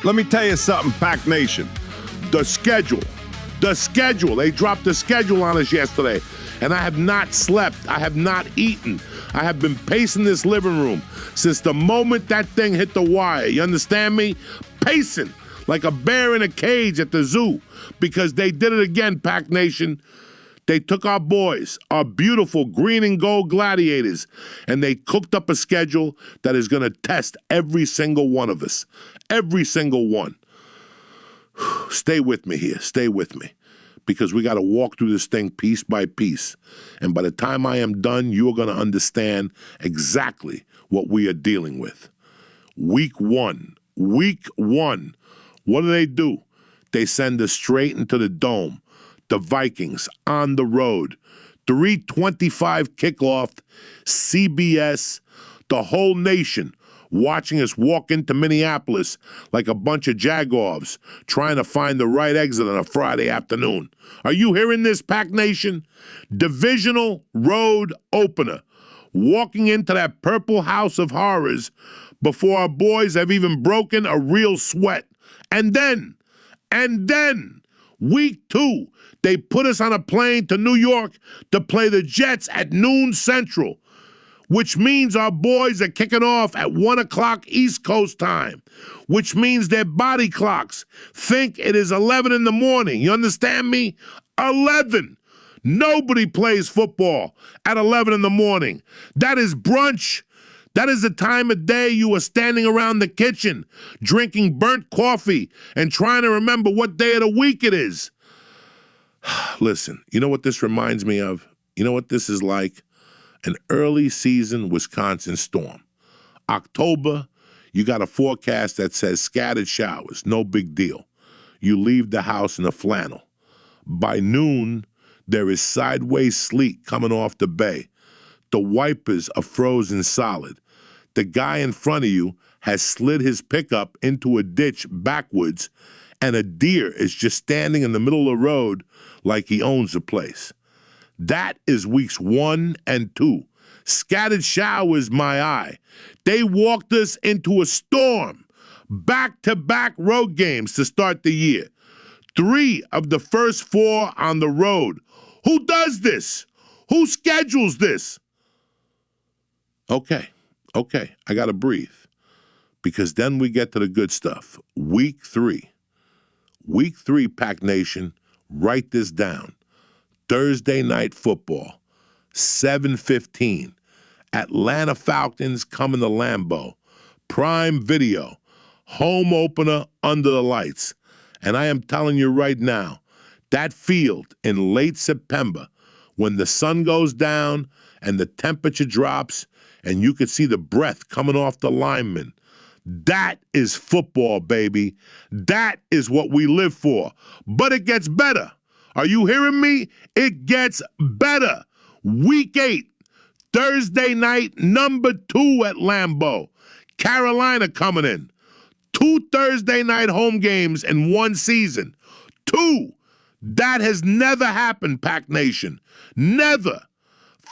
Let me tell you something, Pac Nation. The schedule. They dropped the schedule on us yesterday, and I have not slept. I have not eaten. I have been pacing this living room since the moment that thing hit the wire. You understand me? Pacing like a bear in a cage at the zoo, because they did it again, Pac Nation. They took our boys, our beautiful green and gold gladiators, and they cooked up a schedule that is going to test every single one of us. Every single one. Stay with me here. Stay with me. Because we got to walk through this thing piece by piece. And by the time I am done, you're going to understand exactly what we are dealing with. Week one. What do? They send us straight into the dome. The Vikings on the road. 3:25 kickoff, CBS, the whole nation watching us walk into Minneapolis like a bunch of jagoffs trying to find the right exit on a Friday afternoon. Are you hearing this, Pac Nation? Divisional road opener. Walking into that purple house of horrors before our boys have even broken a real sweat. And then, week 2, they put us on a plane to New York to play the Jets at noon Central, which means our boys are kicking off at 1 o'clock East Coast time, which means their body clocks think it is 11 in the morning. You understand me? 11. Nobody plays football at 11 in the morning. That is brunch. That is the time of day you are standing around the kitchen, drinking burnt coffee and trying to remember what day of the week it is. Listen, you know what this reminds me of? You know what this is like? An early season Wisconsin storm. October, you got a forecast that says scattered showers, no big deal. You leave the house in a flannel. By noon, there is sideways sleet coming off the bay. The wipers are frozen solid. The guy in front of you has slid his pickup into a ditch backwards, and a deer is just standing in the middle of the road like he owns the place. That is weeks 1 and 2. Scattered showers, my eye. They walked us into a storm. Back-to-back road games to start the year. 3 of the first 4 on the road. Who does this? Who schedules this? Okay, I gotta breathe. Because then we get to the good stuff. Week 3. Week 3, Pac Nation, write this down. Thursday night football, 7:15. Atlanta Falcons coming to Lambeau. Prime Video. Home opener under the lights. And I am telling you right now, that field in late September, when the sun goes down and the temperature drops and you can see the breath coming off the linemen, that is football, baby. That is what we live for. But it gets better. Are you hearing me? It gets better. Week 8, Thursday night, number 2 at Lambeau. Carolina coming in. 2 Thursday night home games in one season. 2. That has never happened, Pac Nation. Never.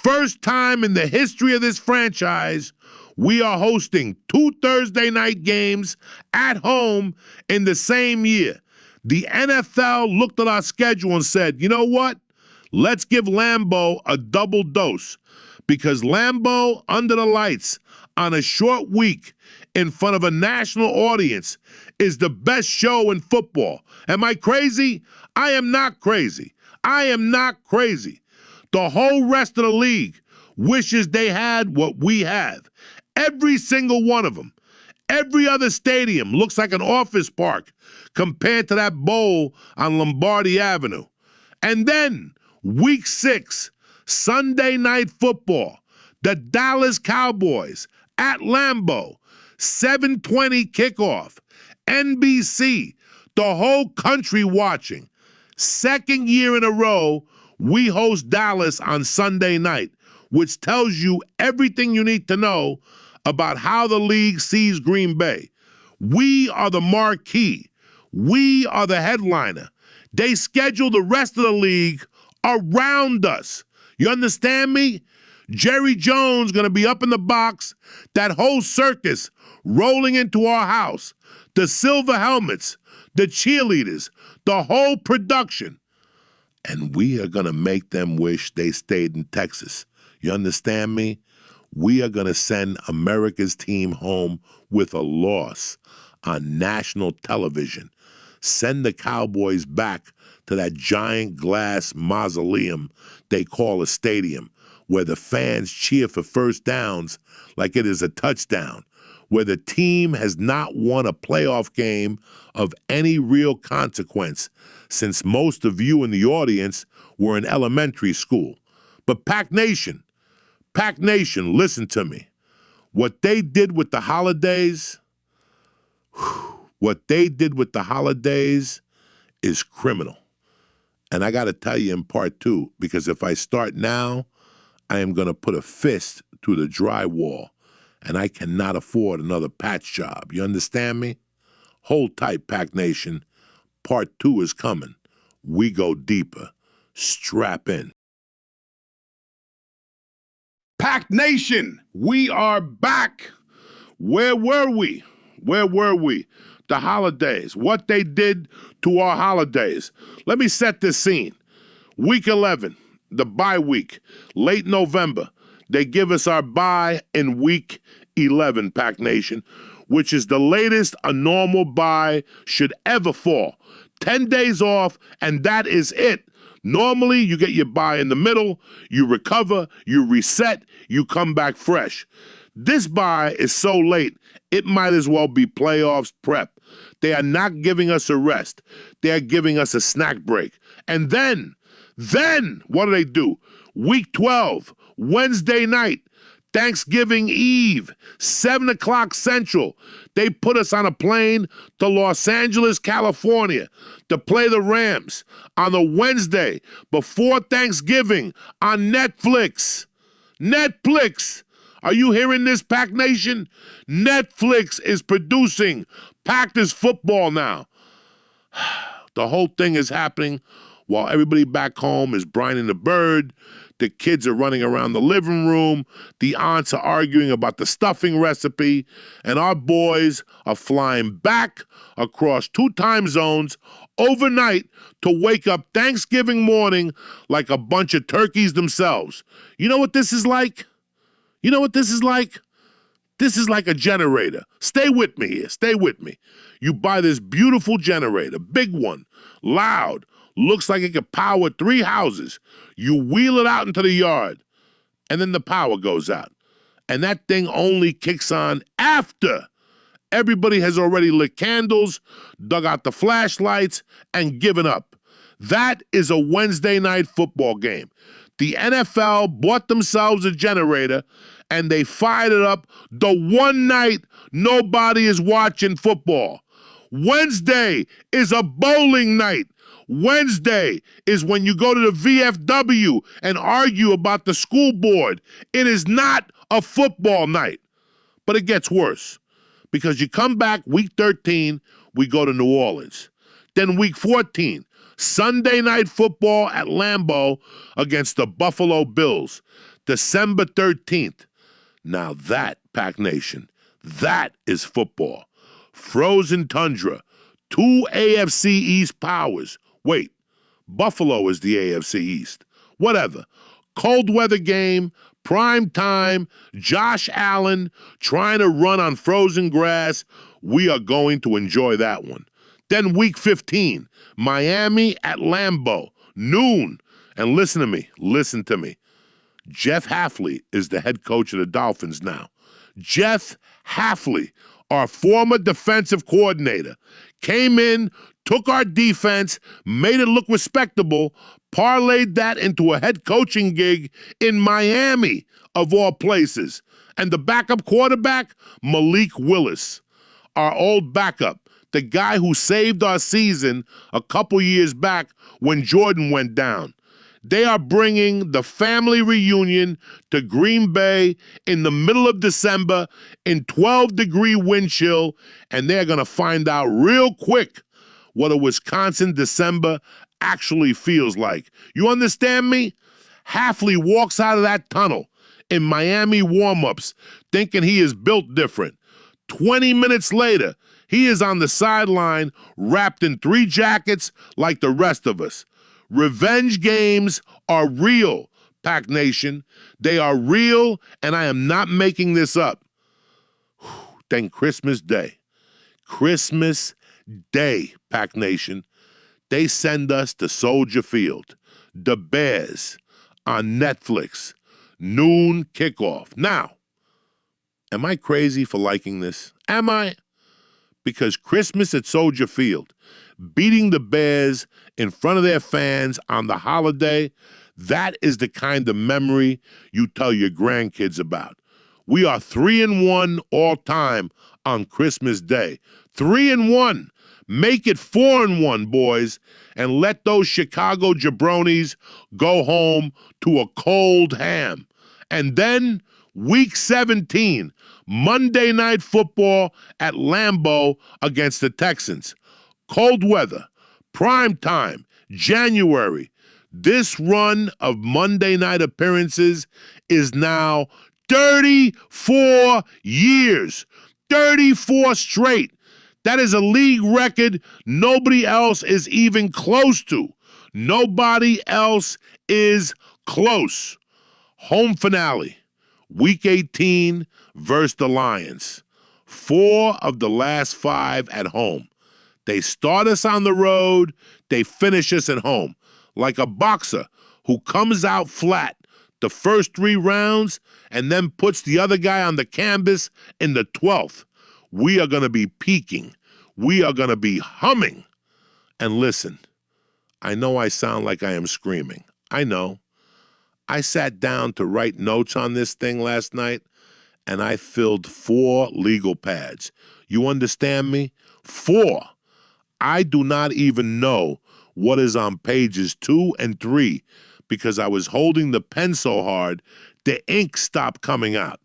First time in the history of this franchise, we are hosting 2 Thursday night games at home in the same year. The NFL looked at our schedule and said, you know what? Let's give Lambeau a double dose, because Lambeau under the lights on a short week in front of a national audience is the best show in football. Am I crazy? I am not crazy. I am not crazy. The whole rest of the league wishes they had what we have. Every single one of them. Every other stadium looks like an office park compared to that bowl on Lombardi Avenue. And then, week 6, Sunday night football, the Dallas Cowboys at Lambeau, 7:20 kickoff, NBC, the whole country watching. Second year in a row, we host Dallas on Sunday night, which tells you everything you need to know about how the league sees Green Bay. We are the marquee. We are the headliner. They schedule the rest of the league around us. You understand me? Jerry Jones gonna be up in the box, that whole circus rolling into our house. the silver helmets, the cheerleaders, the whole production. And we are going to make them wish they stayed in Texas. You understand me? We are going to send America's team home with a loss on national television. Send the Cowboys back to that giant glass mausoleum they call a stadium, where the fans cheer for first downs like it is a touchdown, where the team has not won a playoff game of any real consequence since most of you in the audience were in elementary school. But Pac Nation, listen to me. What they did with the holidays, is criminal. And I got to tell you in part two, because if I start now, I am going to put a fist through the drywall, and I cannot afford another patch job. You understand me? Hold tight, Pac Nation. Part two is coming. We go deeper. Strap in. Pac Nation, we are back. Where were we? The holidays, what they did to our holidays. Let me set this scene. Week 11, the bye week, late November. They give us our bye in week 11, Pac Nation, which is the latest a normal bye should ever fall. 10 days off, and that is it. Normally, you get your bye in the middle, you recover, you reset, you come back fresh. This bye is so late, it might as well be playoffs prep. They are not giving us a rest. They are giving us a snack break. And then, what do? Week 12, Wednesday night, Thanksgiving Eve, 7 o'clock Central. They put us on a plane to Los Angeles, California to play the Rams on a Wednesday before Thanksgiving on Netflix. Are you hearing this, Pac Nation? Netflix is producing Packers football now. The whole thing is happening while everybody back home is brining the bird. The kids are running around the living room. The aunts are arguing about the stuffing recipe. And our boys are flying back across 2 time zones overnight to wake up Thanksgiving morning like a bunch of turkeys themselves. You know what this is like? This is like a generator. Stay with me here. Stay with me. You buy this beautiful generator, big one, loud, looks like it could power 3 houses. You wheel it out into the yard, and then the power goes out. And that thing only kicks on after everybody has already lit candles, dug out the flashlights, and given up. That is a Wednesday night football game. The NFL bought themselves a generator, and they fired it up the one night nobody is watching football. Wednesday is a bowling night. Wednesday is when you go to the VFW and argue about the school board. It is not a football night. But it gets worse, because you come back week 13, we go to New Orleans. Then week 14, Sunday night football at Lambeau against the Buffalo Bills, December 13th. Now that, Pac Nation, that is football. Frozen tundra, 2 AFC East powers. Wait, Buffalo is the AFC East. Whatever. Cold weather game, prime time, Josh Allen trying to run on frozen grass. We are going to enjoy that one. Then week 15, Miami at Lambeau, noon. And listen to me. Jeff Hafley is the head coach of the Dolphins now. Jeff Hafley, our former defensive coordinator, came in, took our defense, made it look respectable, parlayed that into a head coaching gig in Miami, of all places. And the backup quarterback, Malik Willis, our old backup, the guy who saved our season a couple years back when Jordan went down. They are bringing the family reunion to Green Bay in the middle of December in 12-degree wind chill, and they're going to find out real quick what a Wisconsin December actually feels like. You understand me? Hafley walks out of that tunnel in Miami warm-ups thinking he is built different. 20 minutes later, He is on the sideline wrapped in 3 jackets like the rest of us. Revenge games are real, Pac Nation. They are real, and I am not making this up. Then Christmas Day. Christmas Day, Pac Nation. They send us to Soldier Field. The Bears on Netflix. Noon kickoff. Now, am I crazy for liking this? Am I? Because Christmas at Soldier Field, beating the Bears in front of their fans on the holiday, that is the kind of memory you tell your grandkids about. We are 3-1 all time on Christmas Day. 3-1. Make it 4-1, boys, and let those Chicago jabronis go home to a cold ham. And then Week 17, Monday Night Football at Lambeau against the Texans. Cold weather, prime time, January. This run of Monday night appearances is now 34 years. 34 straight. That is a league record nobody else is even close to. Nobody else is close. Home finale, Week 18 versus the Lions. 4 of the last 5 at home. They start us on the road, they finish us at home. Like a boxer who comes out flat the first 3 rounds and then puts the other guy on the canvas in the 12th. We are going to be peaking. We are going to be humming. And listen, I know I sound like I am screaming. I know. I sat down to write notes on this thing last night, and I filled 4 legal pads. You understand me? 4. I do not even know what is on pages 2 and 3 because I was holding the pen so hard, the ink stopped coming out.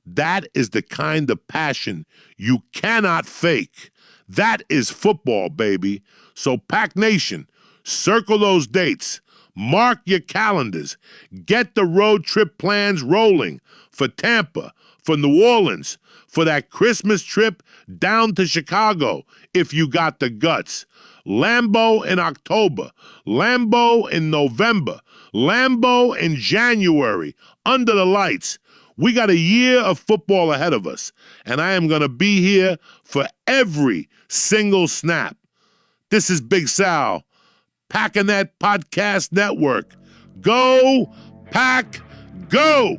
That is the kind of passion you cannot fake. That is football, baby. So Pac Nation, circle those dates. Mark your calendars. Get the road trip plans rolling for Tampa, for New Orleans, for that Christmas trip down to Chicago if you got the guts. Lambeau in October, Lambeau in November, Lambeau in January, under the lights. We got a year of football ahead of us, and I am going to be here for every single snap. This is Big Sal, Packing That Podcast Network. Go, Pack, go!